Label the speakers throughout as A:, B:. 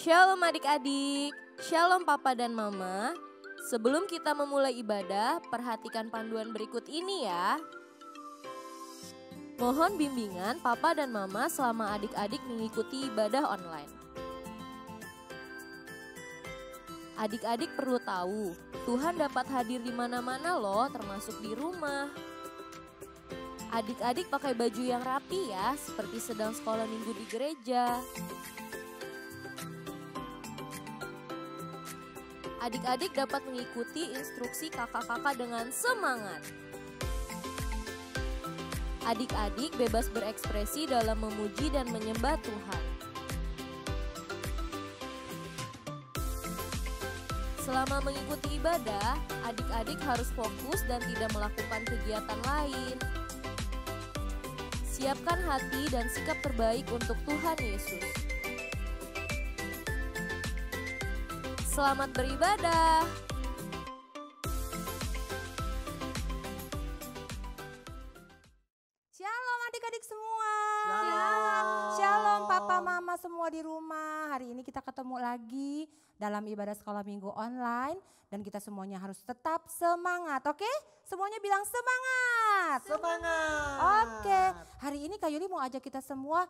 A: Shalom adik-adik, shalom papa dan mama. Sebelum kita memulai ibadah, perhatikan panduan berikut ini ya. Mohon bimbingan papa dan mama selama adik-adik mengikuti ibadah online. Adik-adik perlu tahu, Tuhan dapat hadir di mana-mana loh, termasuk di rumah. Adik-adik pakai baju yang rapi ya, seperti sedang sekolah minggu di gereja. Adik-adik dapat mengikuti instruksi kakak-kakak dengan semangat. Adik-adik bebas berekspresi dalam memuji dan menyembah Tuhan. Selama mengikuti ibadah, adik-adik harus fokus dan tidak melakukan kegiatan lain. Siapkan hati dan sikap terbaik untuk Tuhan Yesus. Selamat beribadah.
B: Shalom adik-adik semua.
C: Shalom.
B: Shalom papa mama semua di rumah. Hari ini kita ketemu lagi dalam ibadah sekolah minggu online. Dan kita semuanya harus tetap semangat, oke? Semuanya bilang semangat.
C: Semangat.
B: Oke, hari ini Kak Yuli mau ajak kita semua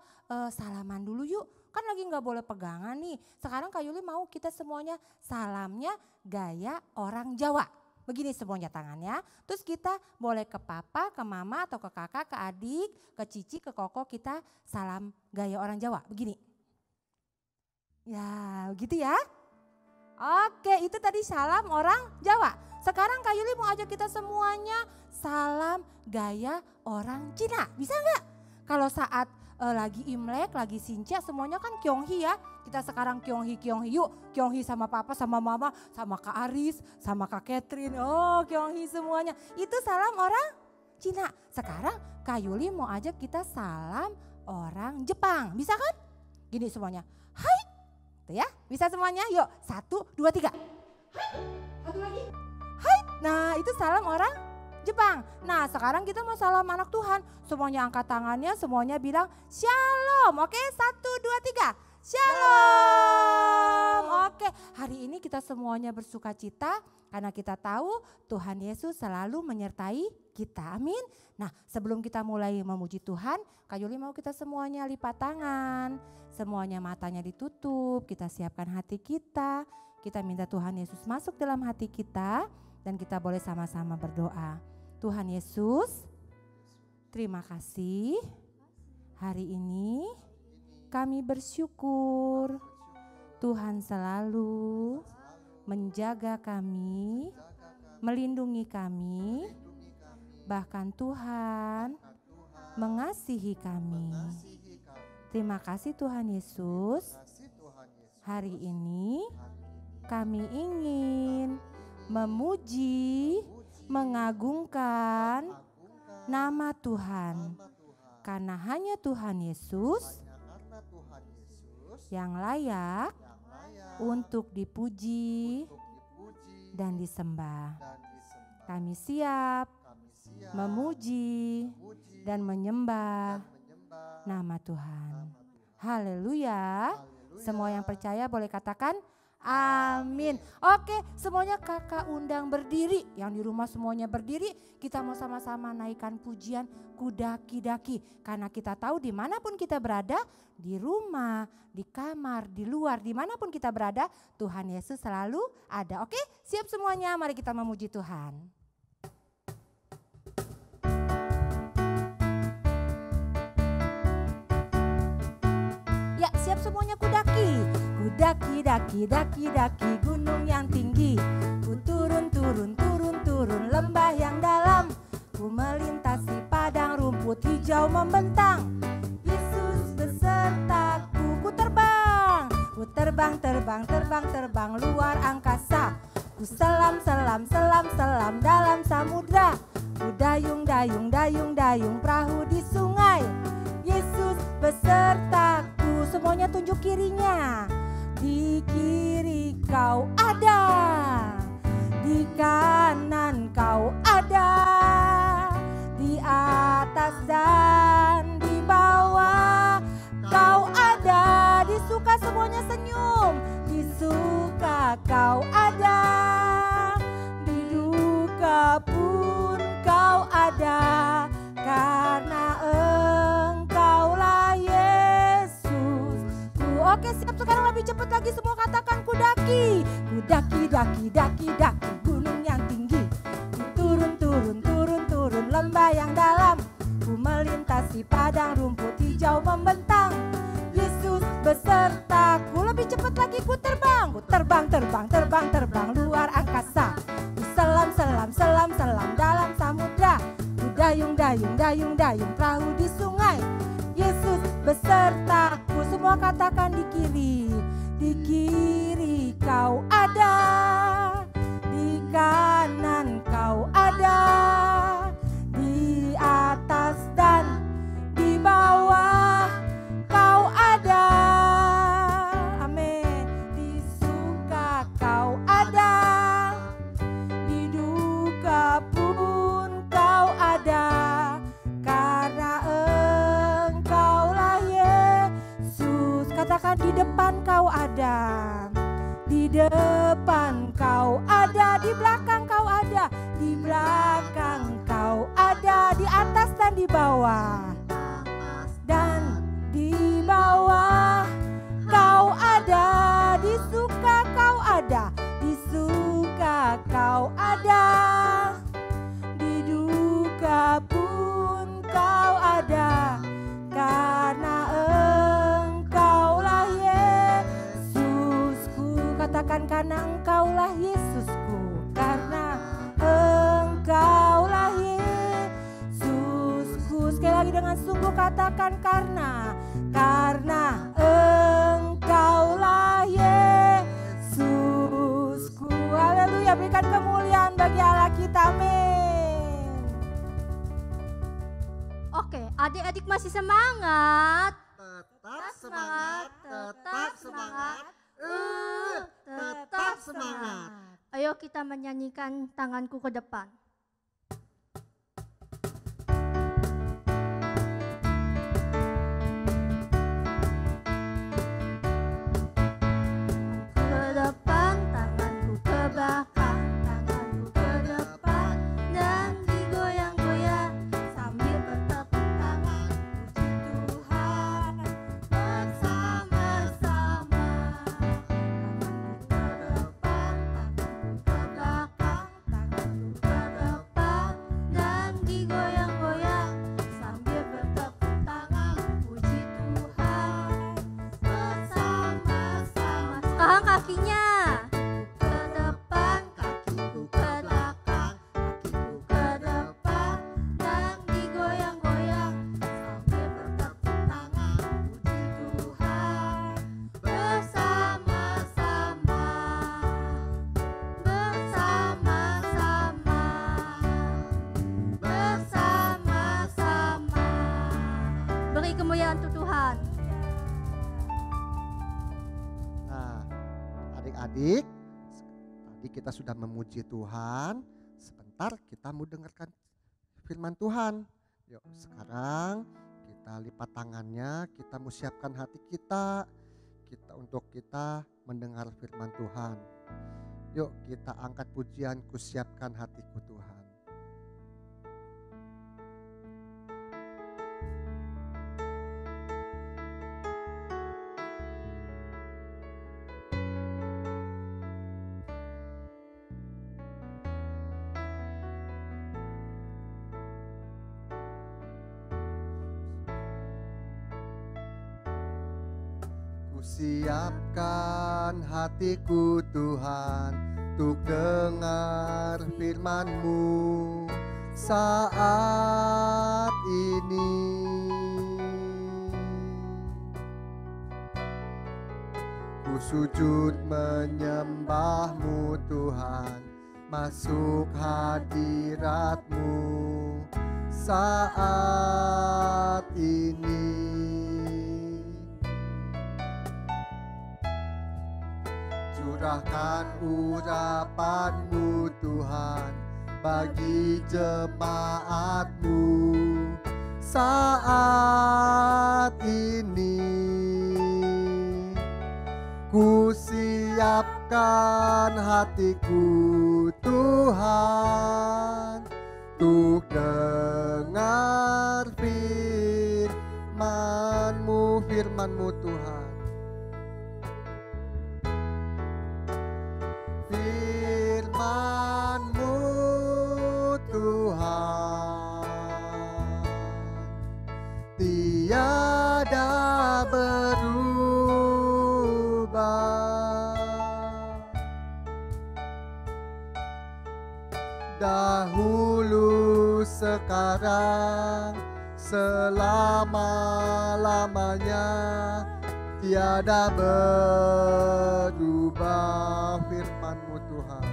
B: salaman dulu yuk. Kan lagi gak boleh pegangan nih. Sekarang Kak Yuli mau kita semuanya salamnya gaya orang Jawa. Begini semuanya tangannya. Terus kita boleh ke papa, ke mama atau ke kakak, ke adik, ke cici, ke koko kita salam gaya orang Jawa. Begini. Ya begitu ya. Oke, itu tadi salam orang Jawa. Sekarang Kak Yuli mau ajak kita semuanya salam gaya orang Cina. Bisa nggak? Kalau saat lagi Imlek, lagi Sinca, semuanya kan Kyonghi ya. Kita sekarang Kyonghi yuk. Kyonghi sama papa, sama mama, sama Kak Aris, sama Kak Catherine. Oh Kyonghi semuanya. Itu salam orang Cina. Sekarang Kak Yuli mau ajak kita salam orang Jepang. Bisa kan? Gini semuanya. Hai. Tuh ya, bisa semuanya? Yuk, 1, 2, 3. Hai. Satu lagi. Hai. Nah itu salam orang Jepang. Nah sekarang kita mau salam anak Tuhan. Semuanya angkat tangannya, semuanya bilang shalom. Oke, 1, 2, 3. Shalom. Oke, hari ini kita semuanya bersuka cita karena kita tahu Tuhan Yesus selalu menyertai kita. Amin. Nah sebelum kita mulai memuji Tuhan, Kak Yuli mau kita semuanya lipat tangan. Semuanya matanya ditutup, kita siapkan hati kita. Kita minta Tuhan Yesus masuk dalam hati kita dan kita boleh sama-sama berdoa. Tuhan Yesus, terima kasih hari ini kami bersyukur Tuhan selalu menjaga kami, melindungi kami, bahkan Tuhan mengasihi kami. Terima kasih Tuhan Yesus, hari ini kami ingin memuji, mengagungkan nama Tuhan. Karena hanya Tuhan Yesus yang layak untuk dipuji dan disembah. Kami siap memuji dan menyembah nama Tuhan. Haleluya. Semua yang percaya boleh katakan amin. Oke, semuanya kakak undang berdiri. Yang di rumah semuanya berdiri. Kita mau sama-sama naikkan pujian Kudaki-daki. Karena kita tahu dimanapun kita berada, di rumah, di kamar, di luar, dimanapun kita berada, Tuhan Yesus selalu ada. Oke, siap semuanya, mari kita memuji Tuhan. Ya, siap semuanya kudaki. Kudaki, daki, daki, daki gunung yang tinggi. Ku turun, turun, turun, turun lembah yang dalam. Ku melintasi padang rumput hijau membentang. Yesus besertaku, ku terbang. Ku terbang, terbang, terbang, terbang luar angkasa. Ku selam, selam, selam, selam dalam samudra. Ku dayung, dayung, dayung, dayung perahu di sungai. Yesus besertaku, semuanya tunjuk kirinya. Di kiri kau ada, di kanan kau ada, di atas dan di bawah kau ada. Disuka semuanya senyum. lebih cepat lagi, semua katakan ku daki. Ku daki, daki, daki, daki gunung yang tinggi. Ku turun, turun, turun, turun lembah yang dalam. Ku melintasi padang rumput hijau membentang. Yesus besertaku, lebih cepat lagi ku terbang. Ku terbang, terbang, terbang, terbang luar angkasa. Ku selam, selam, selam, selam dalam samudra. Ku dayung, dayung, dayung, dayung perahu di sungai. Yesus besertaku, semua katakan di kiri. Di kiri kau ada, di kanan kau ada, di atas dan di bawah kau ada. Amin. Di suka kau ada, di duka pun kau ada. Karena Engkaulah Yesus. Katakan di depan kau ada, di depan kau ada, di belakang kau ada, di belakang kau ada, di atas dan di bawah. Dan di bawah kau ada, di suka kau ada, di suka kau ada, di duka pun kau ada. Karena Engkaulah Yesusku. Katakan karena Engkaulah Yesusku. Karena Engkaulah Yesusku. Sekali lagi dengan sungguh katakan karena Engkaulah Yesusku. Haleluya, berikan kemuliaan bagi Allah kita. Amin.
C: Oke, adik-adik masih semangat?
D: Tetap semangat, tetap semangat, tetap semangat.
C: Ayo kita menyanyikan tanganku ke depan. Ke depan, tanganku ke belakang, tanganku ke depan dan digoyang-goyang sambil bertepuk tangan puji Tuhan bersama-sama. Tanganku ke depan, tanganku ke belakang, tanganku ke depan dan digoyang-goyang sambil bertepuk tangan puji Tuhan bersama-sama. Sekarang kakinya ke depan, kakiku ke belakang, kakiku ke depan dan digoyang-goyang sambil bertepuk tangan puji Tuhan bersama-sama, bersama-sama, bersama-sama. Beri kemuliaan untuk Tuhan.
D: Nah, adik-adik, tadi kita sudah memuji Tuhan. Sebentar kita mau dengarkan firman Tuhan. Yuk, sekarang kita lipat tangannya, kita mau siapkan hati kita untuk kita mendengar firman Tuhan. Yuk, kita angkat pujian, ku siapkan hatiku Tuhan. Ku siapkan hatiku Tuhan untuk dengar firman-Mu saat ini. Ku sujud menyembah-Mu Tuhan, masuk hadirat-Mu saat ini. Curahkan urapan-Mu Tuhan bagi jemaat-Mu saat ini. Ku siapkan hatiku Tuhan untuk dengar firman-Mu Tuhan. sekarang, selama-lamanya, tiada berubah. Firman-Mu Tuhan,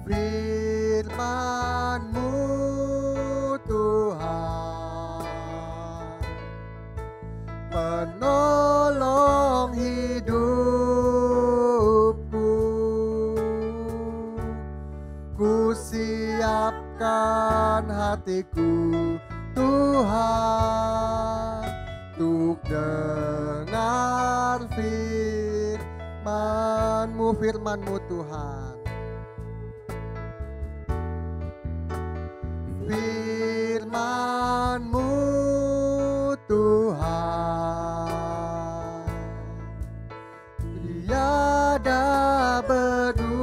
D: firman-Mu Tuhan, penolong hidupku. Ku siapkan hatiku Tuhan, untuk dengar firman-Mu, firman-Mu Tuhan. Firman-Mu Tuhan, tiada berubah.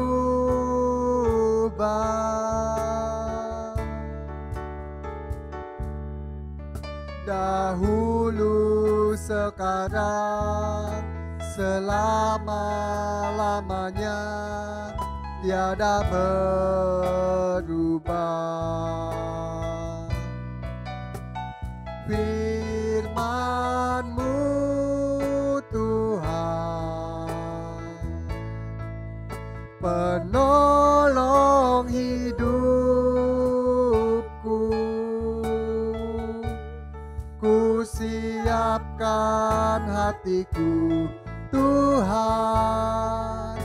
D: Dahulu, sekarang, selama-lamanya, tiada berubah. Firman-Mu Tuhan, penolong hidupku. Ku siapkan hatiku Tuhan,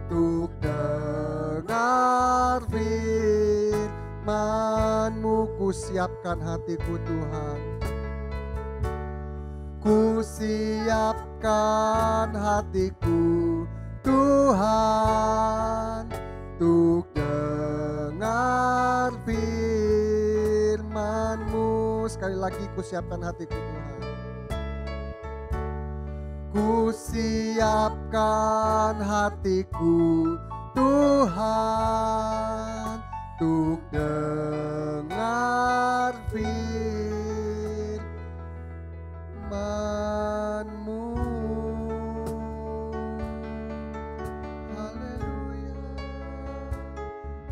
D: untuk dengar firman-Mu. Ku siapkan hatiku Tuhan, ku siapkan hatiku Tuhan, untuk dengar firman-Mu. Sekali lagi, ku siapkan hatiku Tuhan. Ku siapkan hatiku Tuhan, untuk dengar firman-Mu. Haleluya.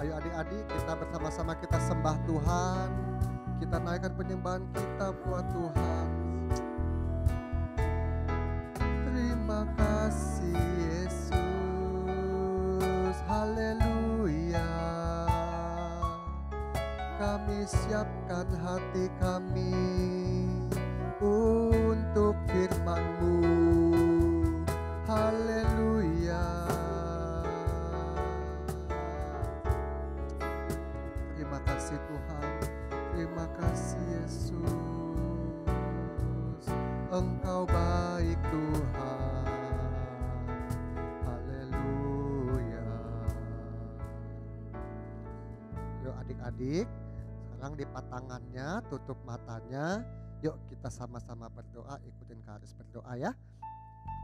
D: Ayo adik-adik, kita bersama-sama kita sembah Tuhan. Kita naikkan penyembahan kita buat Tuhan. Terima kasih Yesus, haleluya. Kami siapkan hati kami untuk firman-Mu, haleluya. Terima kasih Tuhan, terima kasih Yesus, Engkau baik Tuhan, haleluya. Yuk adik-adik, sekarang lipat tangannya, tutup matanya. Yuk kita sama-sama berdoa, ikutin Karis berdoa ya.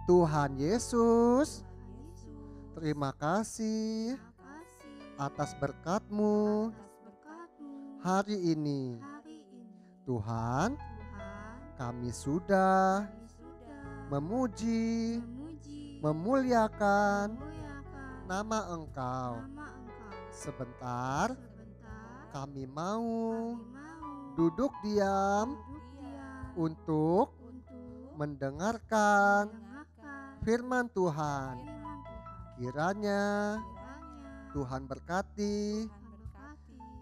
D: Tuhan Yesus, terima kasih atas berkat-Mu hari ini. Tuhan, kami sudah memuji, memuliakan nama Engkau. Sebentar, kami mau duduk diam untuk mendengarkan firman Tuhan. Kiranya Tuhan berkati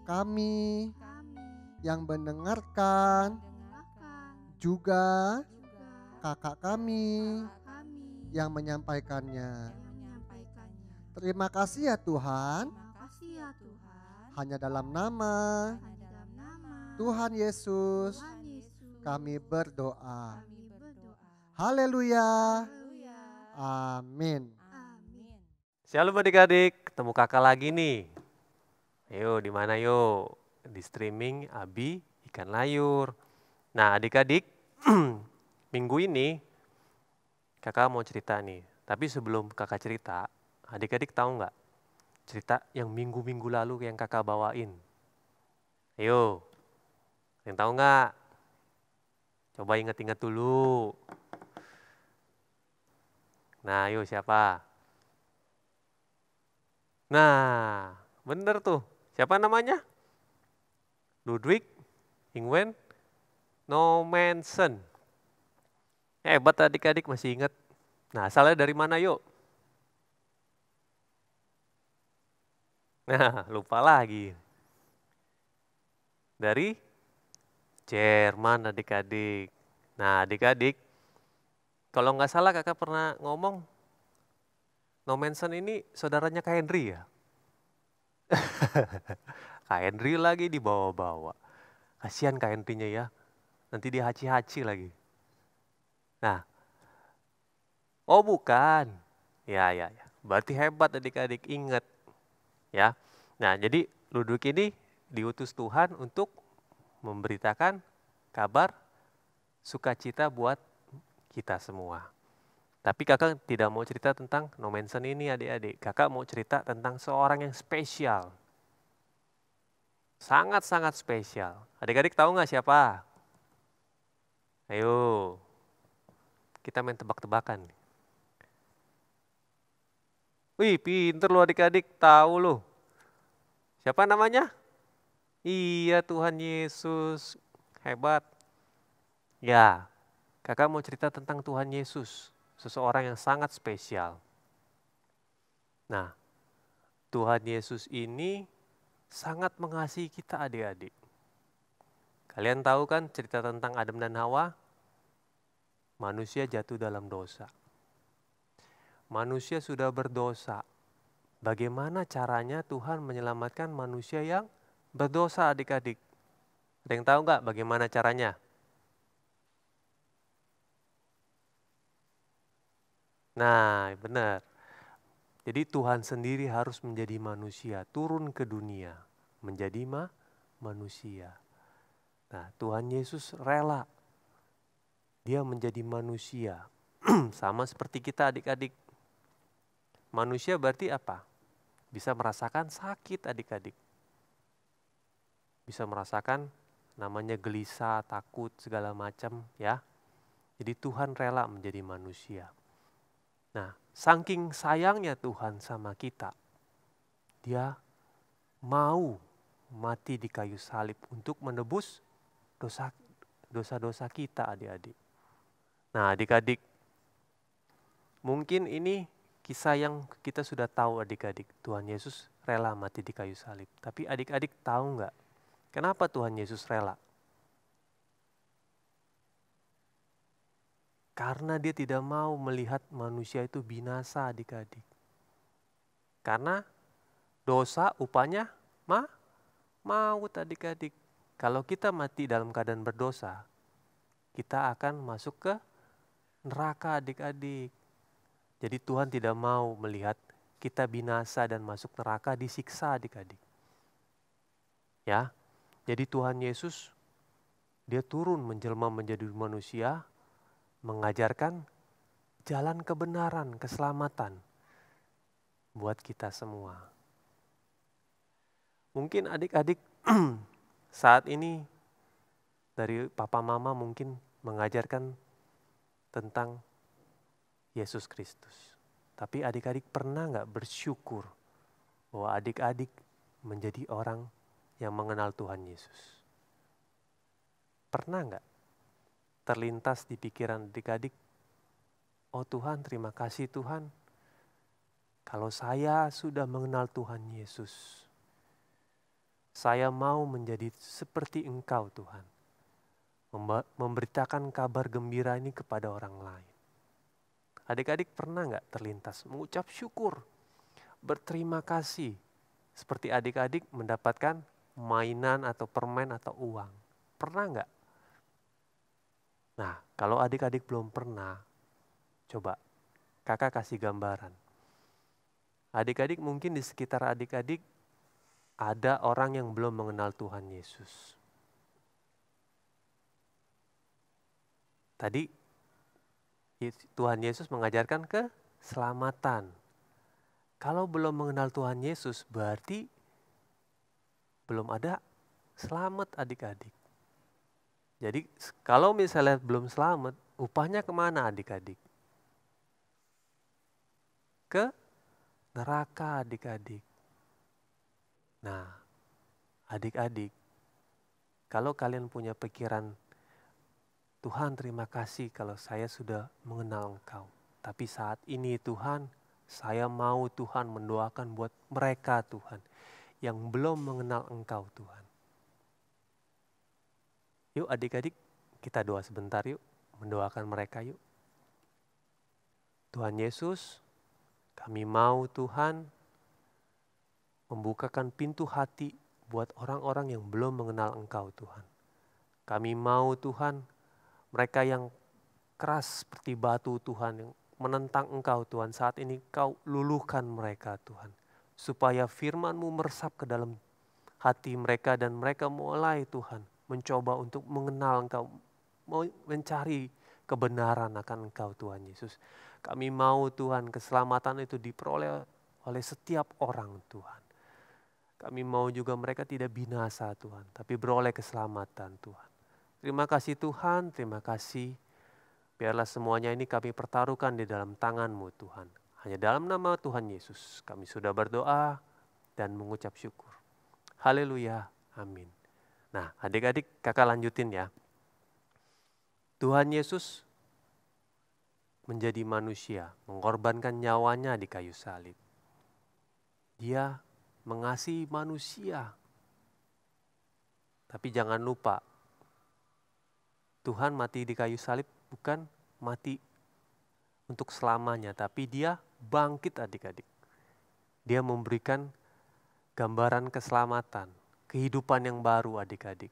D: kami yang mendengarkan, juga kakak kami yang menyampaikannya. Terima kasih ya Tuhan. Hanya dalam nama Tuhan Yesus kami berdoa. Haleluya. Amin.
E: Shalom adik-adik, ketemu kakak lagi nih. Ayo di mana yuk? Di streaming Abi Ikan Layur. Nah adik-adik, minggu ini kakak mau cerita nih. Tapi sebelum kakak cerita, adik-adik tahu nggak cerita yang minggu-minggu lalu yang kakak bawain? Ayo, yang tahu nggak? Coba ingat-ingat dulu. Nah, ayo siapa? Nah, bener tuh. Siapa namanya? Ludwig Ingwen Nommensen. Hebat adik-adik, masih ingat. Nah, asalnya dari mana yuk? Nah, lupa lagi. Dari Jerman adik-adik. Nah adik-adik, kalau nggak salah kakak pernah ngomong, Nommensen ini saudaranya Kak Henry ya? Kak Henry lagi dibawa-bawa. Kasihan Kak Henry-nya ya, nanti dia haci-haci lagi. Nah, oh bukan. Ya, berarti hebat adik-adik, ingat. Ya. Nah, jadi Ludwig ini diutus Tuhan untuk memberitakan kabar sukacita buat kita semua. Tapi kakak tidak mau cerita tentang Nommensen ini adik-adik. Kakak mau cerita tentang seorang yang spesial. Sangat-sangat spesial. Adik-adik tahu nggak siapa? Ayo, kita main tebak-tebakan. Wih, pinter lo adik-adik, tahu lo. Siapa namanya? Iya, Tuhan Yesus. Hebat. Ya, kakak mau cerita tentang Tuhan Yesus, seseorang yang sangat spesial. Nah, Tuhan Yesus ini sangat mengasihi kita adik-adik. Kalian tahu kan cerita tentang Adam dan Hawa? Manusia jatuh dalam dosa. Manusia sudah berdosa. Bagaimana caranya Tuhan menyelamatkan manusia yang berdosa adik-adik? Ada yang tahu nggak bagaimana caranya? Nah, benar. Jadi Tuhan sendiri harus menjadi manusia, turun ke dunia, menjadi manusia. Nah, Tuhan Yesus rela. Dia menjadi manusia. Sama seperti kita adik-adik. Manusia berarti apa? Bisa merasakan sakit adik-adik. Bisa merasakan namanya gelisah, takut, segala macam ya. Jadi Tuhan rela menjadi manusia. Nah, saking sayangnya Tuhan sama kita, dia mau mati di kayu salib untuk menebus dosa-dosa kita adik-adik. Nah adik-adik, mungkin ini kisah yang kita sudah tahu adik-adik. Tuhan Yesus rela mati di kayu salib. Tapi adik-adik tahu nggak, kenapa Tuhan Yesus rela? Karena dia tidak mau melihat manusia itu binasa adik-adik. Karena dosa upahnya maut adik-adik. Kalau kita mati dalam keadaan berdosa, kita akan masuk ke neraka adik-adik. Jadi Tuhan tidak mau melihat kita binasa dan masuk neraka, disiksa adik-adik. Ya, jadi Tuhan Yesus, dia turun menjelma menjadi manusia, mengajarkan jalan kebenaran, keselamatan buat kita semua. Mungkin adik-adik saat ini dari papa mama mungkin mengajarkan tentang Yesus Kristus. Tapi adik-adik pernah nggak bersyukur bahwa adik-adik menjadi orang yang mengenal Tuhan Yesus? Pernah nggak terlintas di pikiran adik-adik, oh Tuhan, terima kasih Tuhan, kalau saya sudah mengenal Tuhan Yesus, saya mau menjadi seperti Engkau Tuhan, memberitakan kabar gembira ini kepada orang lain. Adik-adik pernah nggak terlintas mengucap syukur, berterima kasih, seperti adik-adik mendapatkan mainan atau permen atau uang? Pernah nggak? Nah, kalau adik-adik belum pernah, coba kakak kasih gambaran. Adik-adik mungkin di sekitar adik-adik ada orang yang belum mengenal Tuhan Yesus. Tadi Tuhan Yesus mengajarkan keselamatan. Kalau belum mengenal Tuhan Yesus berarti belum ada selamat adik-adik. Jadi kalau misalnya belum selamat, upahnya kemana adik-adik? Ke neraka adik-adik. Nah, adik-adik, Kalau kalian punya pikiran, Tuhan terima kasih kalau saya sudah mengenal Engkau. Tapi saat ini Tuhan, saya mau Tuhan mendoakan buat mereka Tuhan, yang belum mengenal Engkau Tuhan. Yuk adik-adik, kita doa sebentar yuk, mendoakan mereka yuk. Tuhan Yesus, kami mau Tuhan membukakan pintu hati buat orang-orang yang belum mengenal Engkau Tuhan. Kami mau Tuhan, mereka yang keras seperti batu Tuhan, yang menentang Engkau Tuhan, saat ini Kau luluhkan mereka Tuhan. Supaya firman-Mu meresap ke dalam hati mereka dan mereka mulai Tuhan mencoba untuk mengenal Engkau, mau mencari kebenaran akan Engkau Tuhan Yesus. Kami mau Tuhan keselamatan itu diperoleh oleh setiap orang Tuhan. Kami mau juga mereka tidak binasa Tuhan, tapi beroleh keselamatan Tuhan. Terima kasih Tuhan, terima kasih. Biarlah semuanya ini kami pertaruhkan di dalam tangan-Mu Tuhan. Hanya dalam nama Tuhan Yesus kami sudah berdoa dan mengucap syukur. Haleluya, amin. Nah adik-adik kakak lanjutin ya. Tuhan Yesus menjadi manusia, mengorbankan nyawanya di kayu salib. Dia mengasihi manusia. Tapi jangan lupa, Tuhan mati di kayu salib bukan mati untuk selamanya, tapi dia bangkit adik-adik. Dia memberikan gambaran keselamatan, kehidupan yang baru adik-adik.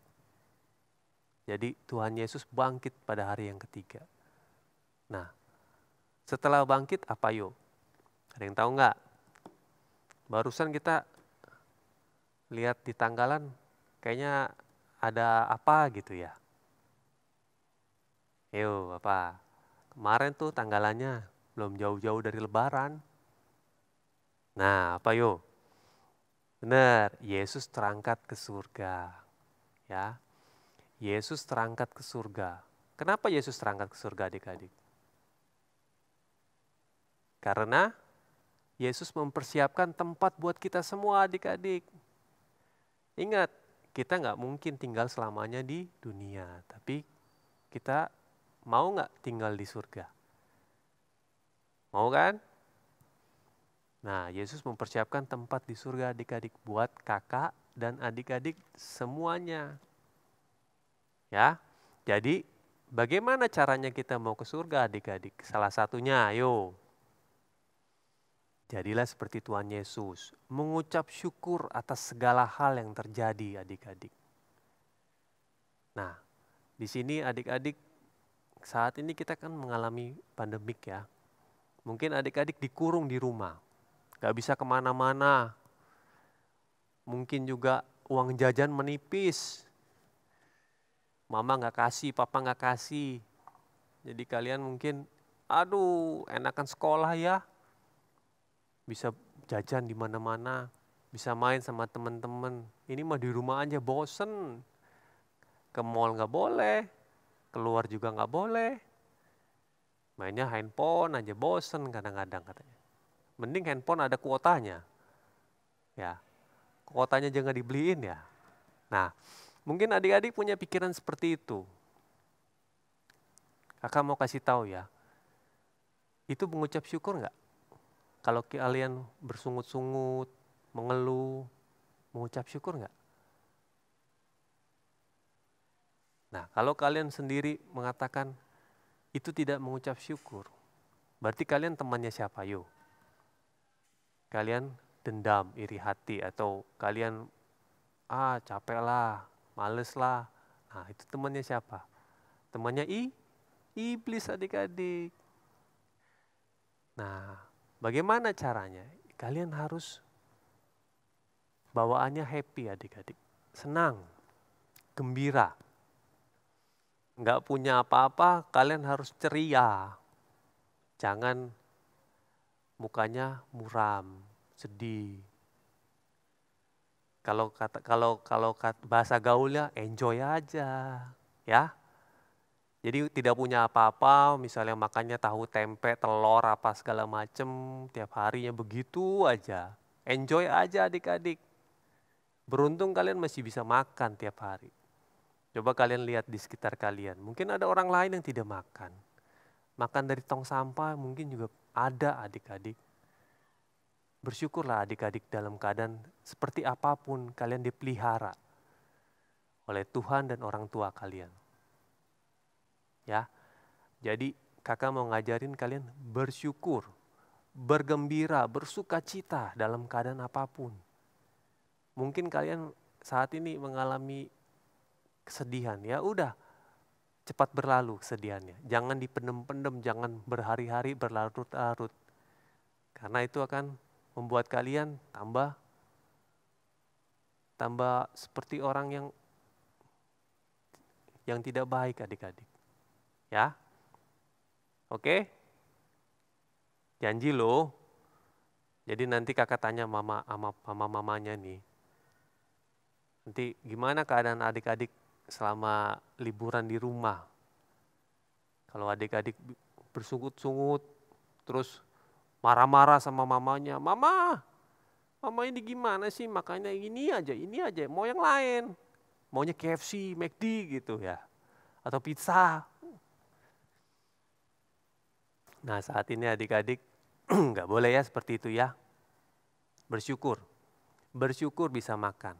E: Jadi Tuhan Yesus bangkit pada hari yang ketiga. Nah, setelah bangkit apa yuk? Ada yang tahu nggak? Barusan kita lihat di tanggalan, kayaknya ada apa gitu ya. Yuk, apa? Kemarin tuh tanggalannya belum jauh-jauh dari Lebaran. Nah, apa yuk? Benar, Yesus terangkat ke surga. Ya, Yesus terangkat ke surga. Kenapa Yesus terangkat ke surga adik-adik? Karena Yesus mempersiapkan tempat buat kita semua adik-adik. Ingat, kita nggak mungkin tinggal selamanya di dunia, tapi kita mau nggak tinggal di surga? Mau kan? Nah, Yesus mempersiapkan tempat di surga adik-adik buat kakak dan adik-adik semuanya. Ya, jadi bagaimana caranya kita mau ke surga adik-adik? Salah satunya, ayo. Jadilah seperti Tuhan Yesus, mengucap syukur atas segala hal yang terjadi adik-adik. Nah, di sini adik-adik saat ini kita kan mengalami pandemik ya. Mungkin adik-adik dikurung di rumah, gak bisa kemana-mana. Mungkin juga uang jajan menipis. Mama gak kasih, papa gak kasih. Jadi kalian mungkin, aduh enakan sekolah ya. Bisa jajan di mana-mana, bisa main sama teman-teman. Ini mah di rumah aja bosen. Ke mall gak boleh, keluar juga gak boleh. Mainnya handphone aja bosen kadang-kadang katanya. Mending handphone ada kuotanya. Ya, kuotanya jangan dibeliin ya. Nah, mungkin adik-adik punya pikiran seperti itu. Kakak mau kasih tahu ya. Itu mengucap syukur enggak? Kalau kalian bersungut-sungut, mengeluh, mengucap syukur enggak? Nah, kalau kalian sendiri mengatakan itu tidak mengucap syukur, berarti kalian temannya siapa? Yuk. Kalian dendam, iri hati, atau kalian capek lah, males lah. Nah, itu temannya siapa? Temannya iblis adik-adik. Nah, bagaimana caranya? Kalian harus bawaannya happy adik-adik. Senang, gembira. Nggak punya apa-apa, kalian harus ceria. Jangan mukanya muram, sedih. Kalau bahasa gaulnya enjoy aja, ya. Jadi tidak punya apa-apa, misalnya makannya tahu tempe, telur apa segala macem, tiap harinya begitu aja. Enjoy aja adik-adik. Beruntung kalian masih bisa makan tiap hari. Coba kalian lihat di sekitar kalian. Mungkin ada orang lain yang tidak makan. Makan dari tong sampah mungkin juga ada adik-adik. Bersyukurlah adik-adik dalam keadaan seperti apapun kalian dipelihara oleh Tuhan dan orang tua kalian. Ya, jadi kakak mau ngajarin kalian bersyukur, bergembira, bersukacita dalam keadaan apapun. Mungkin kalian saat ini mengalami kesedihan, ya udah cepat berlalu kesedihannya. Jangan dipendem-pendem, jangan berhari-hari berlarut-larut. Karena itu akan membuat kalian tambah seperti orang yang tidak baik adik-adik. Ya. Oke? Janji loh. Jadi nanti kakak tanya mamanya nih. Nanti gimana keadaan adik-adik selama liburan di rumah? Kalau adik-adik bersungut-sungut, terus marah-marah sama mamanya, Mama ini gimana sih makannya ini aja, mau yang lain. Maunya KFC, McD gitu ya, atau pizza. Nah saat ini adik-adik nggak boleh ya seperti itu ya. Bersyukur bisa makan.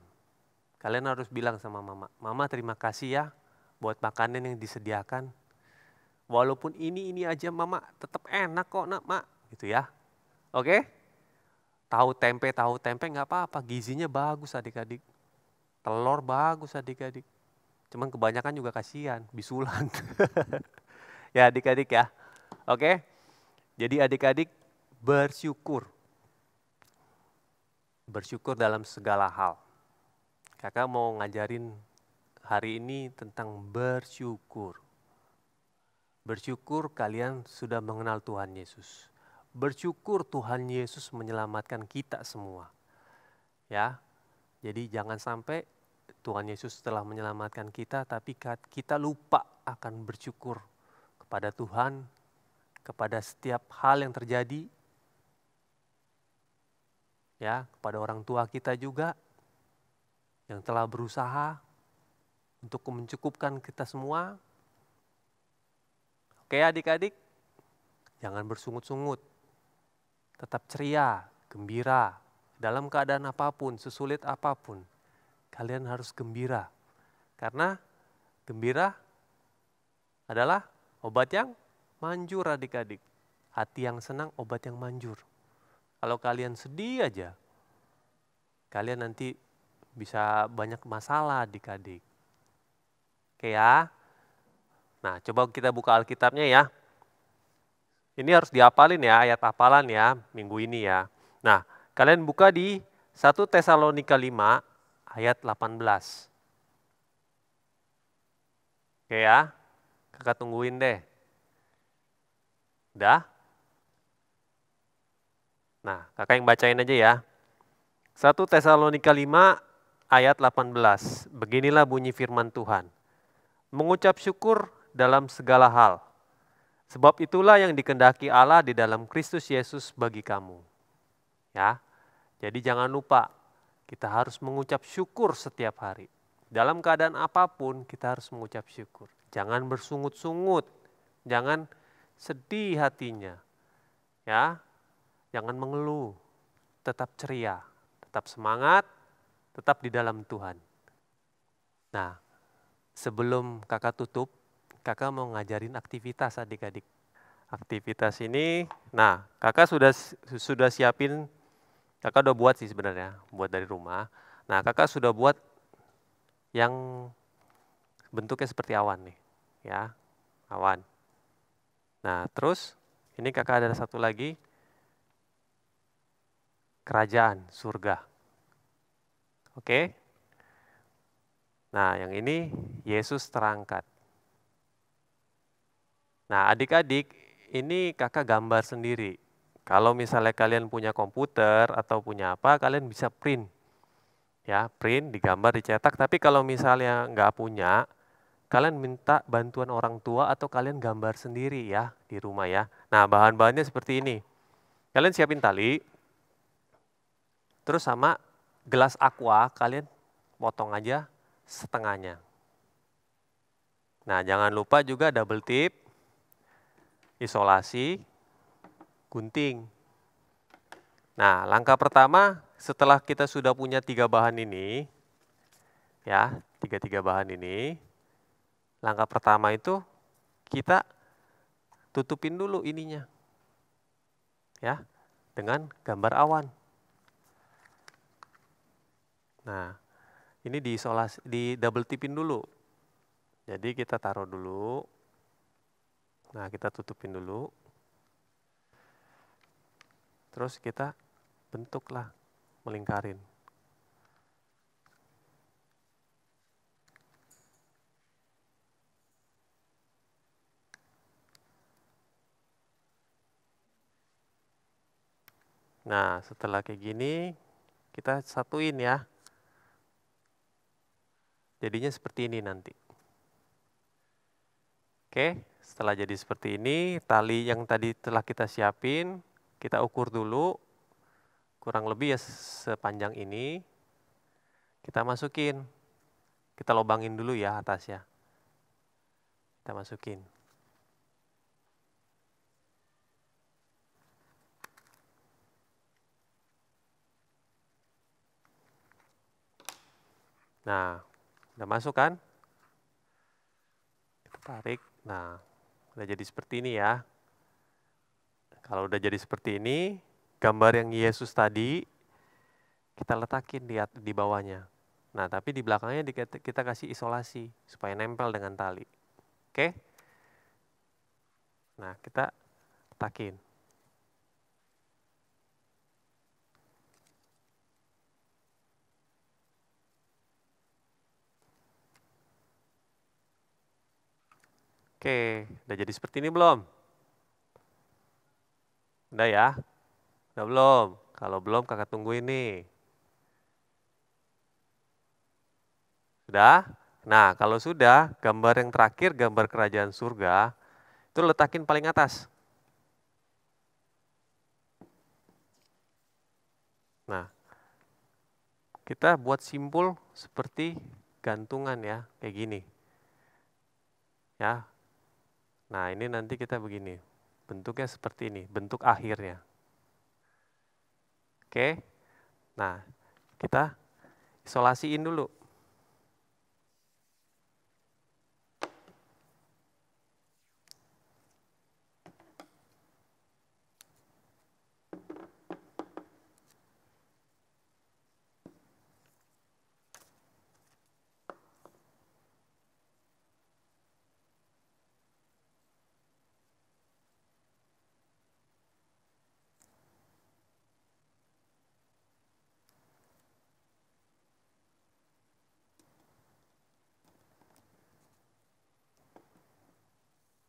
E: Kalian harus bilang sama Mama terima kasih ya buat makanan yang disediakan. Walaupun ini aja Mama tetap enak kok Mak, gitu ya. Oke? Tahu tempe nggak apa-apa, gizinya bagus adik-adik. Telur bagus adik-adik. Cuman kebanyakan juga kasihan, bisulan. Ya adik-adik ya. Oke? Jadi adik-adik bersyukur. Bersyukur dalam segala hal. Kakak mau ngajarin hari ini tentang bersyukur. Bersyukur kalian sudah mengenal Tuhan Yesus. Bersyukur Tuhan Yesus menyelamatkan kita semua. Ya. Jadi jangan sampai Tuhan Yesus telah menyelamatkan kita tapi kita lupa akan bersyukur kepada Tuhan, kepada setiap hal yang terjadi. Ya, kepada orang tua kita juga yang telah berusaha untuk mencukupkan kita semua. Oke adik-adik, jangan bersungut-sungut. Tetap ceria, gembira. Dalam keadaan apapun, sesulit apapun, kalian harus gembira. Karena gembira adalah obat yang manjur adik-adik. Hati yang senang, obat yang manjur. Kalau kalian sedih aja, kalian nanti bisa banyak masalah adik-adik. Oke ya. Nah coba kita buka Alkitabnya ya. Ini harus dihafalin ya, ayat hafalan ya, minggu ini ya. Nah kalian buka di 1 Tesalonika 5 ayat 18. Oke ya, kakak tungguin deh. Udah? Nah kakak yang bacain aja ya. 1 Tesalonika 5 ayat 18, beginilah bunyi firman Tuhan. Mengucap syukur dalam segala hal, sebab itulah yang dikehendaki Allah di dalam Kristus Yesus bagi kamu. Ya, jadi jangan lupa kita harus mengucap syukur setiap hari. Dalam keadaan apapun kita harus mengucap syukur. Jangan bersungut-sungut, jangan sedih hatinya. Ya, jangan mengeluh, tetap ceria, tetap semangat, tetap di dalam Tuhan. Nah, sebelum kakak tutup, kakak mau ngajarin aktivitas adik-adik. Aktivitas ini, nah kakak sudah siapin, kakak udah buat sih sebenarnya, buat dari rumah. Nah kakak sudah buat yang bentuknya seperti awan nih, ya, awan. Nah terus, ini kakak ada satu lagi, kerajaan surga. Oke? Nah, yang ini Yesus terangkat. Nah, adik-adik, ini kakak gambar sendiri. Kalau misalnya kalian punya komputer atau punya apa, kalian bisa print. Ya, print, digambar, dicetak. Tapi kalau misalnya nggak punya, kalian minta bantuan orang tua atau kalian gambar sendiri ya di rumah ya. Nah, bahan-bahannya seperti ini. Kalian siapin tali, terus sama gelas aqua, kalian potong aja setengahnya. Nah, jangan lupa juga double tip, isolasi, gunting. Nah, langkah pertama setelah kita sudah punya 3 bahan ini, ya, tiga bahan ini, langkah pertama itu kita tutupin dulu ininya, ya, dengan gambar awan. Nah, ini diisolasi, di double tipin dulu. Jadi kita taruh dulu. Nah, kita tutupin dulu. Terus kita bentuklah, melingkarin. Nah, setelah kayak gini, kita satuin ya. Jadinya seperti ini nanti. Oke, setelah jadi seperti ini, tali yang tadi telah kita siapin, kita ukur dulu, kurang lebih ya sepanjang ini. Kita masukin, kita lubangin dulu ya atasnya. Kita masukin. Nah, udah masuk kan? Kita tarik. Nah, udah jadi seperti ini ya. Kalau udah jadi seperti ini, gambar yang Yesus tadi kita letakin di bawahnya. Nah, tapi di belakangnya kita kasih isolasi supaya nempel dengan tali. Oke? Nah, kita letakin. Oke, udah jadi seperti ini belum? Udah ya? Udah belum? Kalau belum kakak tunggu ini. Sudah? Nah, kalau sudah, gambar yang terakhir, gambar kerajaan surga, itu letakin paling atas. Nah, kita buat simpul seperti gantungan ya, kayak gini. Ya. Nah, ini nanti kita begini. Bentuknya seperti ini, bentuk akhirnya. Oke. Nah, kita isolasiin dulu.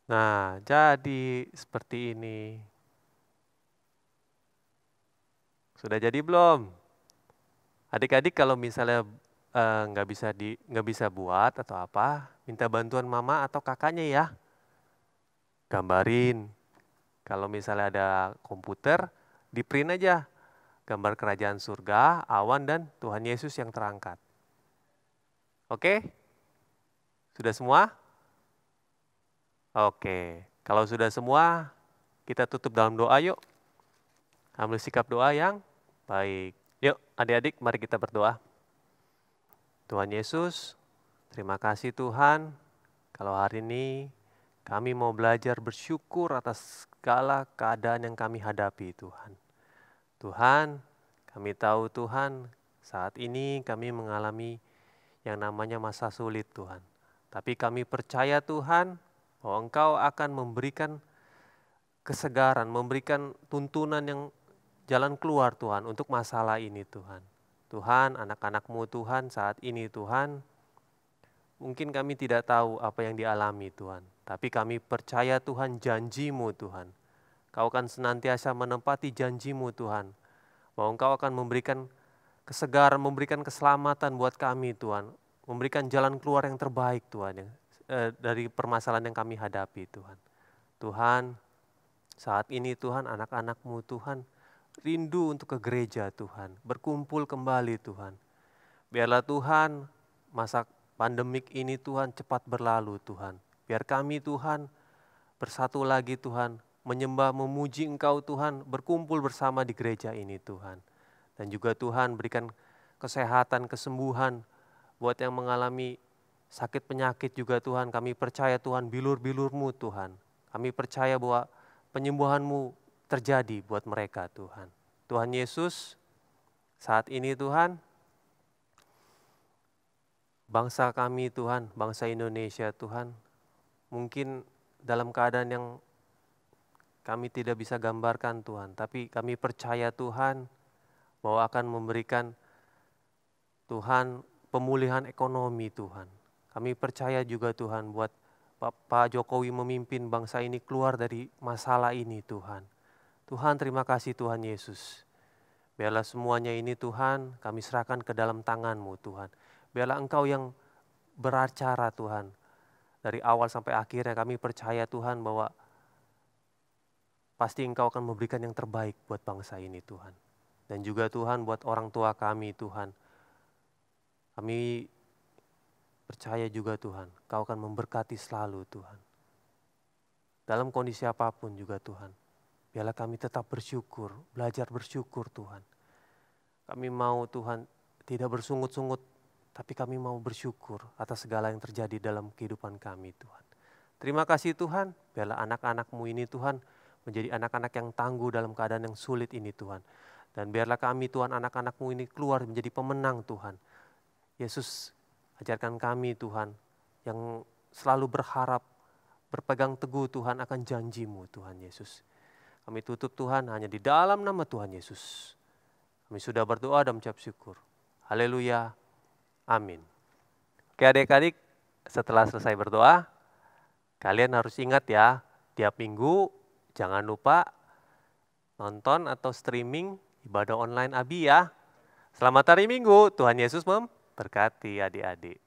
E: Nah, jadi seperti ini. Sudah jadi belum? Adik-adik kalau misalnya nggak bisa buat atau apa, minta bantuan mama atau kakaknya ya. Gambarin. Kalau misalnya ada komputer, di print aja gambar kerajaan surga, awan dan Tuhan Yesus yang terangkat. Oke? Sudah semua? Oke. Kalau sudah semua, kita tutup dalam doa yuk. Ambil sikap doa yang baik. Yuk adik-adik mari kita berdoa. Tuhan Yesus, terima kasih Tuhan, kalau hari ini kami mau belajar bersyukur atas segala keadaan yang kami hadapi Tuhan. Tuhan, kami tahu Tuhan, saat ini kami mengalami yang namanya masa sulit Tuhan. Tapi kami percaya Tuhan, bahwa Engkau akan memberikan kesegaran, memberikan tuntunan yang jalan keluar Tuhan untuk masalah ini Tuhan. Tuhan, anak-anak-Mu Tuhan saat ini Tuhan, mungkin kami tidak tahu apa yang dialami Tuhan. Tapi kami percaya Tuhan janji-Mu Tuhan. Kau akan senantiasa menempati janji-Mu Tuhan. Bahwa Engkau akan memberikan kesegaran, memberikan keselamatan buat kami Tuhan. Memberikan jalan keluar yang terbaik Tuhan. Dari permasalahan yang kami hadapi Tuhan. Tuhan, saat ini Tuhan anak-anak-Mu Tuhan rindu untuk ke gereja Tuhan. Berkumpul kembali Tuhan. Biarlah Tuhan masa pandemik ini Tuhan cepat berlalu Tuhan. Biar kami Tuhan bersatu lagi Tuhan, menyembah, memuji Engkau Tuhan, berkumpul bersama di gereja ini Tuhan. Dan juga Tuhan berikan kesehatan, kesembuhan buat yang mengalami sakit penyakit juga Tuhan. Kami percaya Tuhan bilur-bilur-Mu Tuhan. Kami percaya bahwa penyembuhan-Mu terjadi buat mereka Tuhan. Tuhan Yesus, saat ini Tuhan, bangsa kami Tuhan, bangsa Indonesia Tuhan, mungkin dalam keadaan yang kami tidak bisa gambarkan Tuhan, tapi kami percaya Tuhan bahwa akan memberikan Tuhan pemulihan ekonomi Tuhan. Kami percaya juga Tuhan buat Pak Jokowi memimpin bangsa ini keluar dari masalah ini Tuhan. Tuhan terima kasih Tuhan Yesus. Biarlah semuanya ini Tuhan kami serahkan ke dalam tangan-Mu Tuhan. Biarlah Engkau yang beracara Tuhan. Dari awal sampai akhirnya kami percaya Tuhan bahwa pasti Engkau akan memberikan yang terbaik buat bangsa ini Tuhan. Dan juga Tuhan buat orang tua kami Tuhan. Kami percaya juga Tuhan, Kau akan memberkati selalu Tuhan. Dalam kondisi apapun juga Tuhan, biarlah kami tetap bersyukur, belajar bersyukur Tuhan. Kami mau Tuhan tidak bersungut-sungut, tapi kami mau bersyukur atas segala yang terjadi dalam kehidupan kami Tuhan. Terima kasih Tuhan, biarlah anak-anak-Mu ini Tuhan menjadi anak-anak yang tangguh dalam keadaan yang sulit ini Tuhan. Dan biarlah kami Tuhan anak-anak-Mu ini keluar menjadi pemenang Tuhan. Yesus, ajarkan kami Tuhan yang selalu berharap, berpegang teguh Tuhan akan janji-Mu Tuhan Yesus. Kami tutup Tuhan hanya di dalam nama Tuhan Yesus. Kami sudah berdoa dan mengucap syukur. Haleluya. Amin. Oke adik-adik, setelah selesai berdoa, kalian harus ingat ya, tiap minggu jangan lupa nonton atau streaming ibadah online Abi ya. Selamat hari Minggu, Tuhan Yesus memberkati adik-adik.